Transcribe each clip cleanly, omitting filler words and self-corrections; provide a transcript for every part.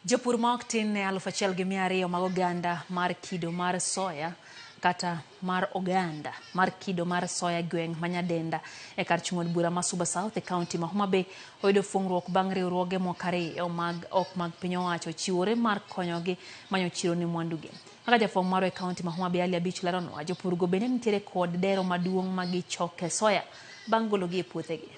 Jopur tin ne 1,200 mag oganda mar kido mar soya kata mar oganda mar kido mar soya gweng manyadenda e kar chung'od bura ma Suba South e kaunti ma Homa Bay oyudo fungruok bang' riwruoge moko ariyo mag piny owacho chiwore mar konyogi manyo chiro ni mwandugi. Kaka jafwambo maro e kaunti ma Homa Bay Ali Abich leronwa, jopur go bende nitiere kod dero maduong' ma gichoke soya bang' gologi e puothegi.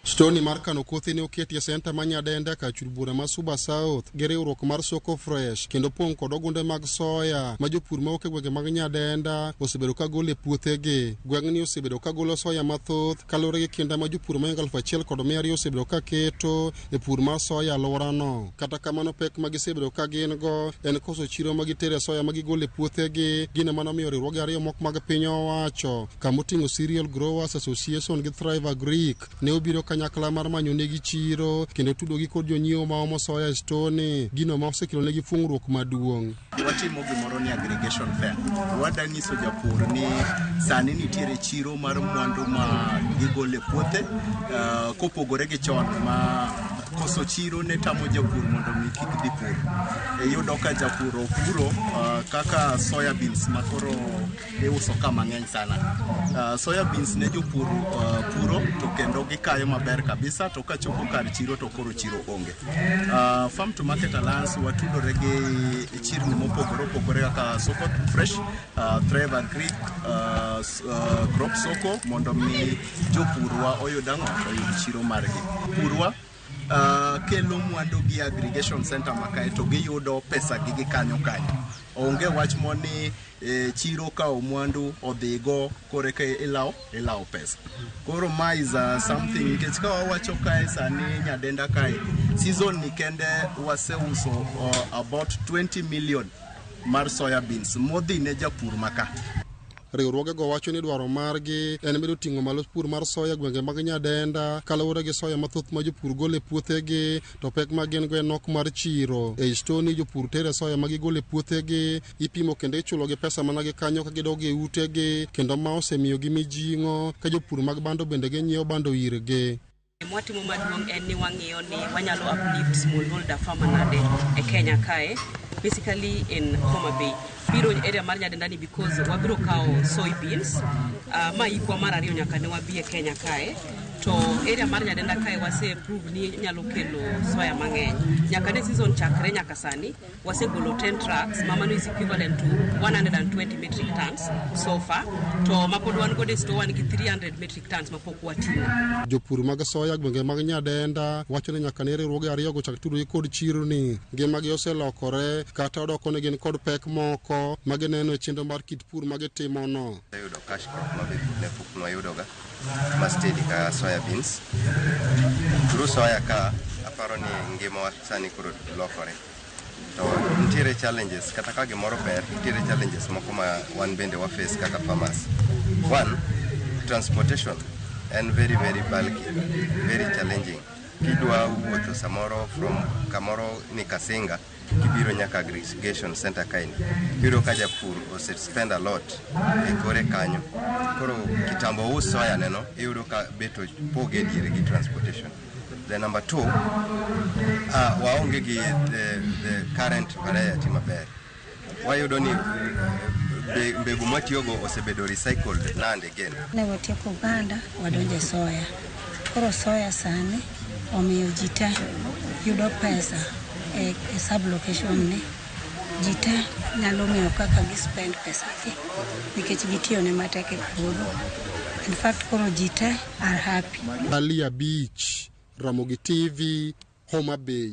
Stoni mar kano kothe ne oketi e senta ma Nyadenda ka chur bura ma Suba South gi riwruok mar Soko Fresh kendo pong' kod ogunde mag soya ma jopur ma ok e gwenge mag Nyadenda osebedo ka golo e puothegi. Gweng'ni osebedo ka golo soya mathoth kaluwore gi kinda ma jopur ma 1,200 osebedo ka keto e pur mar soya alworano. Kata kamano pek ma gisebedo ka gin go en koso chiro ma gitere soya ma gigolo e puothegi. Gino mano miyo riwruoge ariyo moko mag piny owacho kamoting'o Cereal Growers Association gi Thrive Agric ne obiro kanyakla mar manyo negi chiro kendo tudogi kod jonyiewo ma omo soya e Stoni, gino ma osekelo negi fungruok maduong'. Watimo gimoro ni aggregation fair. Wada nyiso japur ni sani nitiere chiro mar mwandu ma gigolo e puothe kopogore gi chon ma koso chiro ne tamo japur mondo mi kik dhi pur. Yudo ka japur opuro kaka soya beans ma koro iuso ka mang'eny sana. Soya beans ne jopur puro to kendo gikayo maber kabisa, to ka chopo kar chiro to koro chiro onge. Farm to Market Alliance watudore gi chirni mopogore opogore kaka Soko Fresh, Thrive Agric, Crop Soko mondo mi jopurwa oyud chiro margi. Purwa kelo mwandu gi aggregation center makae to giyudo pesa gi gikanyo kanyo. Onge wach moni chiro ka mwandu odhigo kore ka ilaw pesa. Koro ma is something nikech ka wawacho kae sani Nyadenda kae season ni kende waseuso about 20 million mar soya beans modhi ne japur maka. Riwruoge go wacho ni dwaro margi en medo ting'o malo pur mar soya gwenge mag Nyadenda kaluwore gi soya mathoth ma jopur golo e puothegi to pek ma gin go en nok mar chiro. E Stoni jopur tere soya ma gigolo e puothegi ipimo kendo ichulo gi pesa mana gi kanyo ka gidog e utegi kendo ma osemiyo gi mijing'o ka jopur mag bando bende ginyiewo bando irgi. Mwatimo maduong' en ni wang'iyo ni wanyalo uplift smallholder farmer nade e Kenya kae, basically in Homa Bay. Biro area mar Nyadenda ni because wabiro kao soybeans ma ikwa mar ariyo nyaka ne wabi e Kenya kae. To area mar Nyadenda kae wase prove ni nyalo kelo soya mang'eny. Nyaka ne season chakre nyaka sani wase golo 10 trucks mamano is equivalent to 120 metric tons so far. To mapod wan go desto wan gi 300 metric tons mapok wating'o. Jopur mag soya gwenge mag Nyadenda wacho ni nyaka ne riwruoge ariyo go chak tudore kod chiro ni. Ngima gi oselokore kata odoko ne gin kod pek moko magineno e chenro mar kit pur magitimo no. Yudo cash crop ne puk no yudoga mastedi ka soya beans. Turu soya ka aparo ni ngima sani kuro lokore. To nitiere challenges kata ka gimoro ber, nitiere challenges moko ma wan bende wa face kaka farmers. One, transportation and very bulky, very challenging. Kidwa wuotho samoro from kamoro ni Kasinga kibiro nyaka aggregation center kaini biro ka japur ose spend a lot e kore kanyo. Koro kitambo us soya neno iyudo ka beto poge diere gi transportation. The number 2, waonge gi the current variety maber. Wayudo ni mbegu matiyogo osebedo recycled and again. Ne watieko oganda wadonje soya. Koro soya sani omiyo ji te yudo pesa e sub location ni. Ji te nyalo miyo kaka gi spend pesa gi nikech gitiyo ne matek e puodho. In fact koro ji te are happy. Ali Abich, Ramogi TV, Homa Bay.